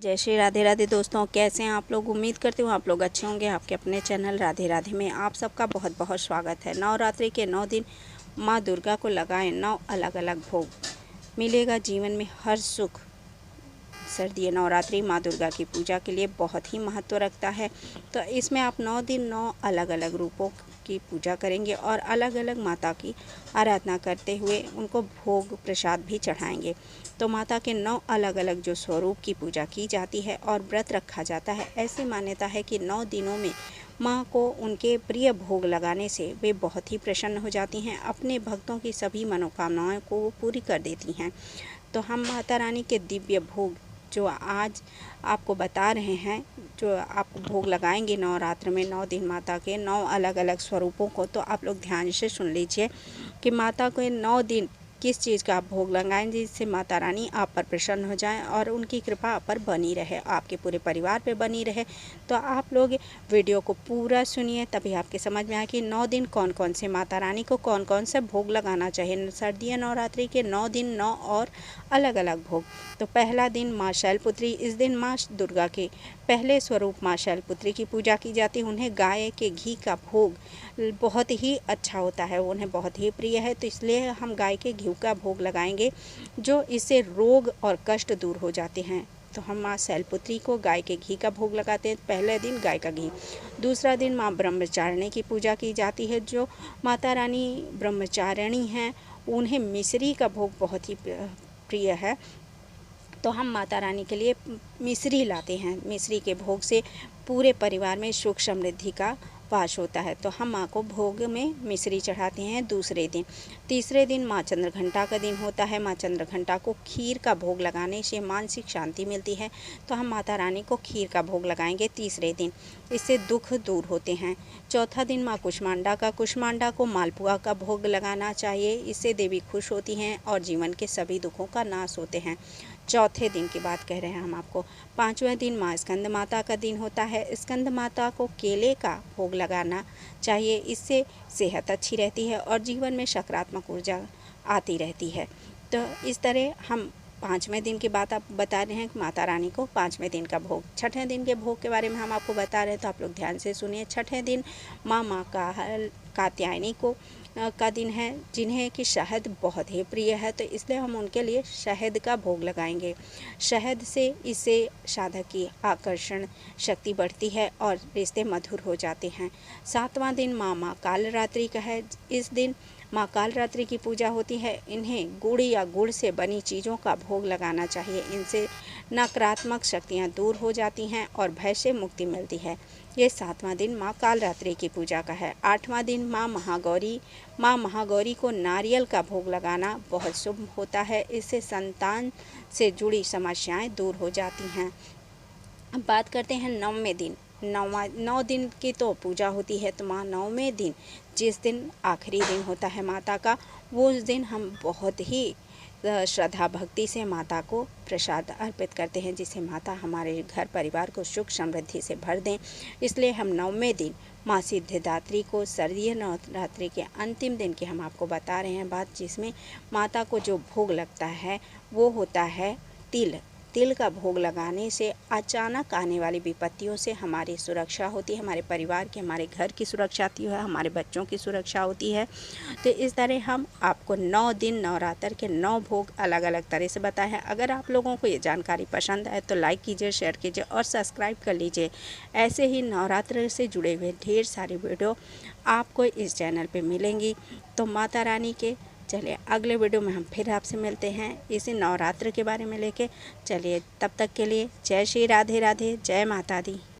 जय श्री राधे राधे दोस्तों, कैसे हैं आप लोग। उम्मीद करती हूँ आप लोग अच्छे होंगे। आपके अपने चैनल राधे राधे में आप सबका बहुत बहुत स्वागत है। नवरात्रि के 9 दिन माँ दुर्गा को लगाएं 9 अलग अलग भोग, मिलेगा जीवन में हर सुख। सर्दी नवरात्रि माँ दुर्गा की पूजा के लिए बहुत ही महत्व रखता है। तो इसमें आप 9 दिन 9 अलग अलग रूपों की पूजा करेंगे और अलग अलग माता की आराधना करते हुए उनको भोग प्रसाद भी चढ़ाएंगे। तो माता के 9 अलग अलग जो स्वरूप की पूजा की जाती है और व्रत रखा जाता है। ऐसी मान्यता है कि 9 दिनों में माँ को उनके प्रिय भोग लगाने से वे बहुत ही प्रसन्न हो जाती हैं, अपने भक्तों की सभी मनोकामनाओं को वो पूरी कर देती हैं। तो हम माता रानी के दिव्य भोग जो आज आपको बता रहे हैं, जो आप भोग लगाएंगे नवरात्र में 9 दिन माता के 9 अलग अलग स्वरूपों को, तो आप लोग ध्यान से सुन लीजिए कि माता को 9 दिन किस चीज़ का आप भोग लगाएं जिससे माता रानी आप पर प्रसन्न हो जाएं और उनकी कृपा आप पर बनी रहे, आपके पूरे परिवार पे बनी रहे। तो आप लोग वीडियो को पूरा सुनिए, तभी आपके समझ में आए कि 9 दिन कौन कौन से माता रानी को कौन कौन से भोग लगाना चाहिए। सर्दियाँ नवरात्रि के 9 दिन 9 और अलग अलग भोग। तो पहला दिन माँ शैलपुत्री, इस दिन माँ दुर्गा के पहले स्वरूप माँ शैलपुत्री की पूजा की जाती है। उन्हें गाय के घी का भोग बहुत ही अच्छा होता है, उन्हें बहुत ही प्रिय है। तो इसलिए हम गाय के घी का भोग लगाएंगे, जो इससे रोग और कष्ट दूर हो जाते हैं। तो हम माँ शैलपुत्री को गाय के घी का भोग लगाते हैं। पहले दिन गाय का घी। दूसरा दिन माँ ब्रह्मचारिणी की पूजा की जाती है। जो माता रानी ब्रह्मचारिणी हैं उन्हें मिश्री का भोग बहुत ही प्रिय है। तो हम माता रानी के लिए मिश्री लाते हैं। मिश्री के भोग से पूरे परिवार में सुख समृद्धि का वास होता है। तो हम माँ को भोग में मिश्री चढ़ाते हैं दूसरे दिन। तीसरे दिन माँ चंद्रघंटा का दिन होता है। माँ चंद्रघंटा को खीर का भोग लगाने से मानसिक शांति मिलती है। तो हम माता रानी को खीर का भोग लगाएंगे तीसरे दिन, इससे दुख दूर होते हैं। चौथा दिन माँ कुष्मांडा को मालपुआ का भोग लगाना चाहिए, इससे देवी खुश होती हैं और जीवन के सभी दुखों का नाश होते हैं। चौथे दिन की बात कह रहे हैं हम आपको। पाँचवें दिन माँ स्कंद माता का दिन होता है। स्कंद माता को केले का भोग लगाना चाहिए, इससे सेहत अच्छी रहती है और जीवन में सकारात्मक ऊर्जा आती रहती है। तो इस तरह हम 5वें दिन की बात आप बता रहे हैं कि माता रानी को 5वें दिन का भोग। छठवें दिन के भोग के बारे में हम आपको बता रहे हैं, तो आप लोग ध्यान से सुनिए। छठवें दिन माँ कात्यायनी को का दिन है, जिन्हें कि शहद बहुत ही प्रिय है। तो इसलिए हम उनके लिए शहद का भोग लगाएंगे। शहद से इससे साधक की आकर्षण शक्ति बढ़ती है और रिश्ते मधुर हो जाते हैं। 7वां दिन माँ कालरात्रि का है। इस दिन माँ कालरात्रि की पूजा होती है। इन्हें गुड़ या गुड़ से बनी चीज़ों का भोग लगाना चाहिए, इनसे नकारात्मक शक्तियाँ दूर हो जाती हैं और भय से मुक्ति मिलती है। ये 7वां दिन माँ कालरात्रि की पूजा का है। 8वां दिन माँ महागौरी को नारियल का भोग लगाना बहुत शुभ होता है, इससे संतान से जुड़ी समस्याएं दूर हो जाती हैं। अब बात करते हैं 9वें दिन। 9 दिन की तो पूजा होती है। तो माँ 9वें दिन, जिस दिन आखिरी दिन होता है माता का, वो उस दिन हम बहुत ही श्रद्धा भक्ति से माता को प्रसाद अर्पित करते हैं, जिससे माता हमारे घर परिवार को सुख समृद्धि से भर दें। इसलिए हम 9वें दिन माँ सिद्धिदात्री को, सर्दीय नवरात्रि के अंतिम दिन की हम आपको बता रहे हैं बात, जिसमें माता को जो भोग लगता है वो होता है तिल का भोग लगाने से अचानक आने वाली विपत्तियों से हमारी सुरक्षा होती है, हमारे परिवार की, हमारे घर की सुरक्षा होती है, हमारे बच्चों की सुरक्षा होती है। तो इस तरह हम आपको 9 दिन नवरात्र के 9 भोग अलग अलग तरह से बताए हैं। अगर आप लोगों को ये जानकारी पसंद है तो लाइक कीजिए, शेयर कीजिए और सब्सक्राइब कर लीजिए। ऐसे ही नवरात्र से जुड़े हुए ढेर सारी वीडियो आपको इस चैनल पर मिलेंगी। तो माता रानी के चलिए अगले वीडियो में हम फिर आपसे मिलते हैं इसी नवरात्र के बारे में लेके। चलिए तब तक के लिए जय श्री राधे राधे, जय माता दी।